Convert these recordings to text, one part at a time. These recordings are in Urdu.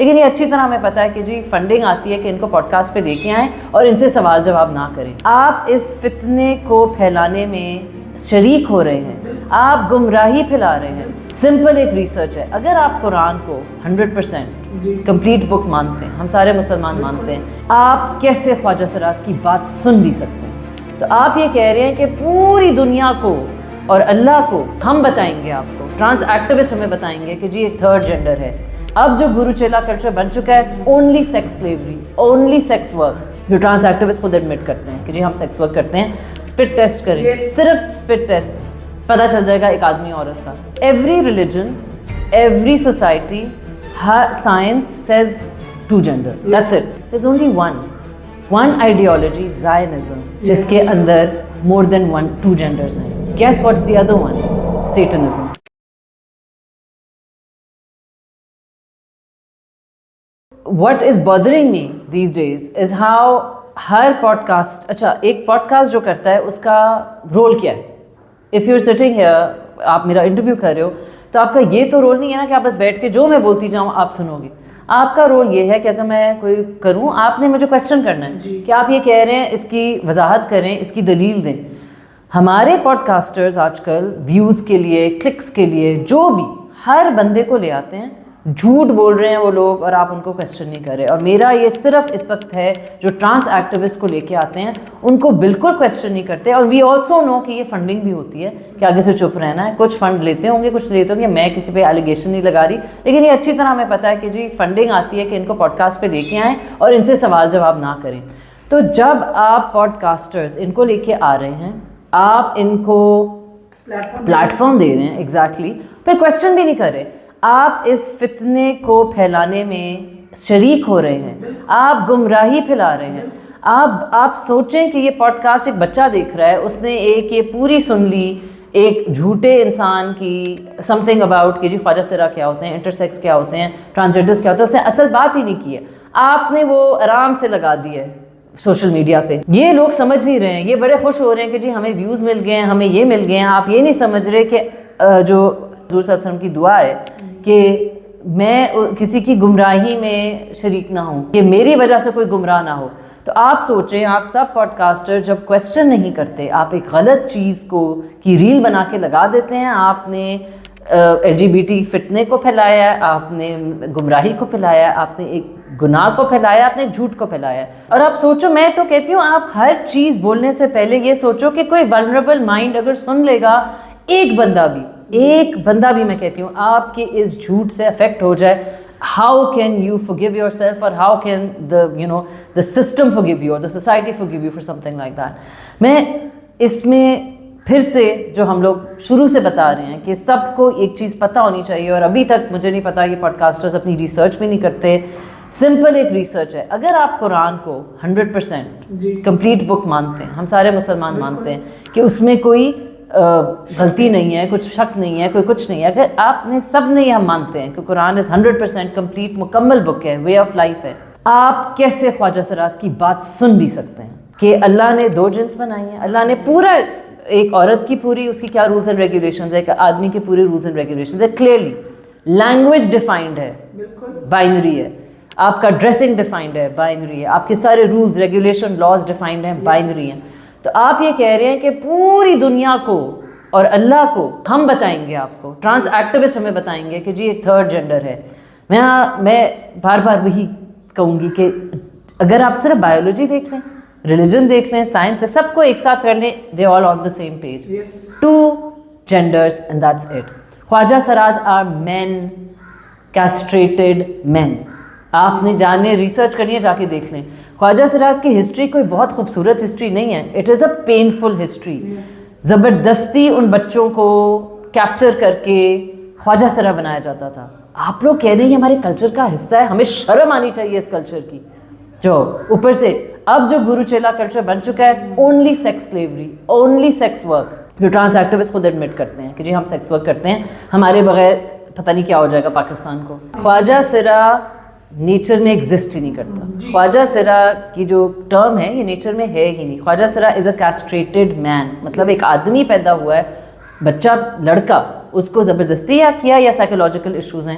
لیکن یہ اچھی طرح ہمیں پتہ ہے کہ جی فنڈنگ آتی ہے کہ ان کو پوڈ کاسٹ پہ لے کے آئیں اور ان سے سوال جواب نہ کریں. آپ اس فتنے کو پھیلانے میں شریک ہو رہے ہیں, آپ گمراہی پھیلا رہے ہیں. سمپل ایک ریسرچ ہے, اگر آپ قرآن کو 100% کمپلیٹ بک مانتے ہیں, ہم سارے مسلمان مانتے ہیں, آپ کیسے خواجہ سراج کی بات سن بھی سکتے ہیں؟ تو آپ یہ کہہ رہے ہیں کہ پوری دنیا کو اور اللہ کو ہم بتائیں گے, آپ کو ٹرانس ایکٹیوسٹ ہمیں بتائیں گے کہ جی ایک تھرڈ جینڈر ہے. اب جو گرو چیلا کلچر بن چکا ہے, only sex slavery, only sex work, جو ٹرانس ایکٹیوسٹ خود ایڈمٹ کرتے ہیں کہ جی ہم سیکس ورک کرتے ہیں. اسپٹ ٹیسٹ کریں, صرف اسپٹ ٹیسٹ, پتہ چل جائے گا ایک آدمی عورت کا. Every religion, every society, science says 2 genders, that's it. There's only one ideology, Zionism, جس کے اندر more than 2 genders ہیں. Guess what's the other one? Satanism. What is bothering me these days is how ہر پوڈ کاسٹ, اچھا ایک پوڈ کاسٹ جو کرتا ہے اس کا رول کیا ہے؟ If you're sitting here, آپ میرا انٹرویو کر رہے ہو, تو آپ کا یہ تو رول نہیں ہے نا کہ آپ بس بیٹھ کے جو میں بولتی جاؤں آپ سنو گے. آپ کا رول یہ ہے کہ اگر میں کوئی کروں, آپ نے مجھے کویسچن کرنا ہے کہ آپ یہ کہہ رہے ہیں, اس کی وضاحت کریں, اس کی دلیل دیں. ہمارے پوڈ کاسٹرز آج کل ویوز کے لیے, کلکس کے لیے, جو بھی ہر بندے کو لے آتے ہیں, جھوٹ بول رہے ہیں وہ لوگ, اور آپ ان کو کویسچن نہیں کر رہے. اور میرا یہ صرف اس وقت ہے جو ٹرانس ایکٹیوسٹ کو لے کے آتے ہیں ان کو بالکل کویسچن نہیں کرتے. اور وی آلسو نو کہ یہ فنڈنگ بھی ہوتی ہے کہ آگے سے چپ رہنا ہے. کچھ فنڈ لیتے ہوں گے, کچھ لیتے ہوں گے, میں کسی پہ ایلیگیشن نہیں لگا رہی, لیکن یہ اچھی طرح ہمیں پتہ ہے کہ جی فنڈنگ آتی ہے کہ ان کو پوڈ کاسٹ پہ لے کے آئیں اور ان سے سوال جواب نہ کریں. تو جب آپ پوڈ کاسٹرز ان کو لے کے آ رہے ہیں, آپ ان کو پلیٹ فارم دے رہے ہیں, ایگزیکٹلی, پھر کویسچن بھی نہیں کر رہے, آپ اس فتنے کو پھیلانے میں شریک ہو رہے ہیں, آپ گمراہی پھیلا رہے ہیں. آپ سوچیں کہ یہ پوڈ کاسٹ ایک بچہ دیکھ رہا ہے, اس نے ایک یہ پوری سن لی ایک جھوٹے انسان کی سم تھنگ اباؤٹ کہ جی خواجہ سرا کیا ہوتے ہیں, انٹرسیکس کیا ہوتے ہیں, ٹرانسجنڈرس کیا ہوتے ہیں, اس نے اصل بات ہی نہیں کی ہے. آپ نے وہ آرام سے لگا دی ہے سوشل میڈیا پہ. یہ لوگ سمجھ نہیں رہے ہیں, یہ بڑے خوش ہو رہے ہیں کہ جی ہمیں ویوز مل گئے ہیں, ہمیں یہ مل گئے ہیں. آپ یہ نہیں سمجھ رہے کہ جو حضور صلی اللہ علیہ وسلم کی دعا ہے کہ میں کسی کی گمراہی میں شریک نہ ہوں, کہ میری وجہ سے کوئی گمراہ نہ ہو. تو آپ سوچیں, آپ سب پوڈ کاسٹر جب کویسچن نہیں کرتے, آپ ایک غلط چیز کو کی ریل بنا کے لگا دیتے ہیں. آپ نے LGBT فتنے کو پھیلایا ہے, آپ نے گمراہی کو پھیلایا ہے, آپ نے ایک گناہ کو پھیلایا, آپ نے ایک جھوٹ کو پھیلایا ہے. اور آپ سوچو, میں تو کہتی ہوں آپ ہر چیز بولنے سے پہلے یہ سوچو کہ کوئی ولنریبل مائنڈ اگر سن لے گا, ایک بندہ بھی میں کہتی ہوں آپ کے اس جھوٹ سے افیکٹ ہو جائے, how can you forgive yourself, or how can the system forgive you, or the society forgive you for something like that. میں اس میں پھر سے جو ہم لوگ شروع سے بتا رہے ہیں کہ سب کو ایک چیز پتہ ہونی چاہیے, اور ابھی تک مجھے نہیں پتا, یہ پوڈ کاسٹرز اپنی ریسرچ بھی نہیں کرتے. سمپل ایک ریسرچ ہے, اگر آپ قرآن کو 100% کمپلیٹ بک مانتے ہیں, ہم سارے مسلمان مانتے ہیں کہ اس میں کوئی غلطی نہیں ہے, کچھ شک نہیں ہے, کوئی کچھ نہیں ہے, اگر آپ نے سب نے یہ ہم مانتے ہیں کہ قرآن 100% کمپلیٹ مکمل بک ہے, وے آف لائف ہے, آپ کیسے خواجہ سراج کی بات سن بھی سکتے ہیں کہ اللہ نے 2 جنس بنائی ہیں, اللہ نے پورا ایک عورت کی پوری اس کی کیا رولز اینڈ ریگولیشنز ہے, ایک آدمی کے پورے رولز اینڈ ریگولیشنز ہے, کلیئرلی لینگویج ڈیفائنڈ ہے, بائنری ہے, آپ کا ڈریسنگ ڈیفائنڈ ہے, بائنری ہے, آپ کے سارے رولز ریگولیشن لاز ڈیفائنڈ ہیں, بائنری ہیں. تو آپ یہ کہہ رہے ہیں کہ پوری دنیا کو اور اللہ کو ہم بتائیں گے, آپ کو ٹرانس ایکٹیوسٹ ہمیں بتائیں گے کہ جی ایک تھرڈ جینڈر ہے. میں بار بار وہی کہوں گی کہ اگر آپ صرف بایولوجی دیکھ لیں, ریلیجن دیکھ لیں, سائنس, سب کو ایک ساتھ کر لیں, the all on the same page, 2 genders and that's it. خواجہ سراج آر مین, کیسٹریٹڈ مین. آپ نے جانے ریسرچ کرنی ہے, جا کے دیکھ لیں. خواجہ سراج کی ہسٹری کوئی بہت خوبصورت ہسٹری نہیں ہے, it is a painful history. زبردستی ان بچوں کو کیپچر کر کے خواجہ سرا بنایا جاتا تھا. آپ لوگ کہہ رہے ہیں یہ ہمارے کلچر کا حصہ ہے, ہمیں شرم آنی چاہیے اس کلچر کی. جو اوپر سے اب جو گرو چیلا کلچر بن چکا ہے, only sex slavery, only sex work, جو ٹرانس ایکٹیوسٹ خود ایڈمٹ کرتے ہیں کہ جی ہم سیکس ورک کرتے ہیں, ہمارے بغیر پتہ نہیں کیا ہو جائے گا پاکستان کو. خواجہ سرا نیچر میں ایگزسٹ ہی نہیں کرتا. خواجہ سرا کی جو ٹرم ہے یہ نیچر میں ہے ہی نہیں. خواجہ سرا از اے کیسٹریٹڈ مین, مطلب ایک آدمی پیدا ہوا ہے, بچہ لڑکا, اس کو زبردستی یا کیا یا سائیکولوجیکل ایشوز ہیں,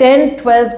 10-12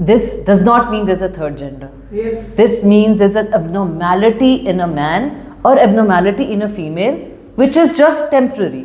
this does not mean there's a third gender. This means there's an abnormality in a man or abnormality in a female which is just temporary,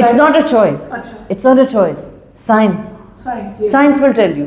It's not a choice. It's not a choice. Science will tell you.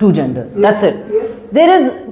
2 genders. That's it. There is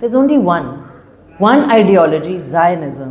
There's only one ideology, Zionism,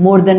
more than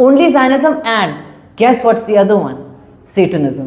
only Zionism and guess what's the other one? Satanism.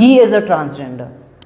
he is a transgender.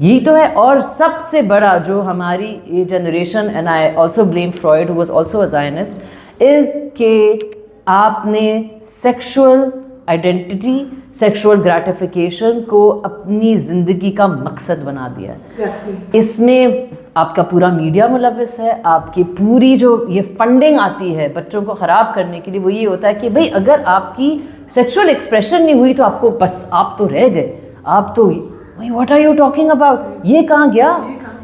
یہی تو ہے. اور سب سے بڑا جو ہماری یہ generation, and I also blame Freud who was also a scientist, is کہ آپ نے سیکشول آئیڈینٹی, سیکشول گریٹیفیکیشن کو اپنی زندگی کا مقصد بنا دیا ہے. اس میں آپ کا پورا میڈیا ملوث ہے. آپ کی پوری جو یہ فنڈنگ آتی ہے بچوں کو خراب کرنے کے لیے, وہ یہ ہوتا ہے کہ بھئی اگر آپ کی سیکشول ایکسپریشن نہیں ہوئی تو آپ کو بس آپ تو رہ گئے, آپ تو what are you talking about, یہ کہاں گیا.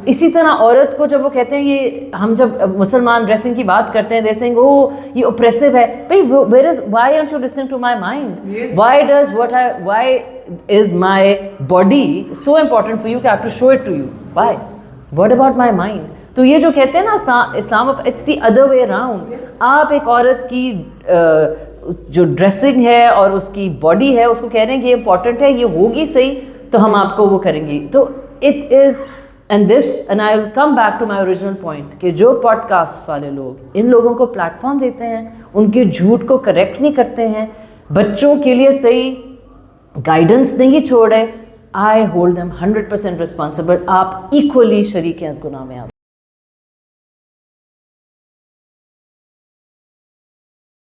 اسی طرح عورت کو جب وہ کہتے ہیں یہ, ہم جب مسلمان ڈریسنگ کی بات کرتے ہیں, دے سینگ او یہ اوپریسو ہے, بھئی why aren't you listening to my mind, why is my body so important for you کہ I have to show it to you, why, what about my mind. تو یہ جو کہتے ہیں نا Islam, it's the other way around. آپ ایک عورت کی جو ڈریسنگ ہے اور اس کی باڈی ہے اس کو کہہ رہے ہیں کہ یہ امپورٹنٹ ہے, یہ ہوگی صحیح تو ہم آپ کو وہ کریں گی. تو it is and this and I will come back to my original point کہ جو پوڈ کاسٹ والے لوگ ان لوگوں کو پلیٹ فارم دیتے ہیں, ان کے جھوٹ کو کریکٹ نہیں کرتے ہیں, بچوں کے لیے صحیح گائیڈنس نہیں چھوڑے, آئی ہولڈ دیم 100% ریسپانسبل. آپ ایکولی شریک ہیں اس گناہ میں. آپ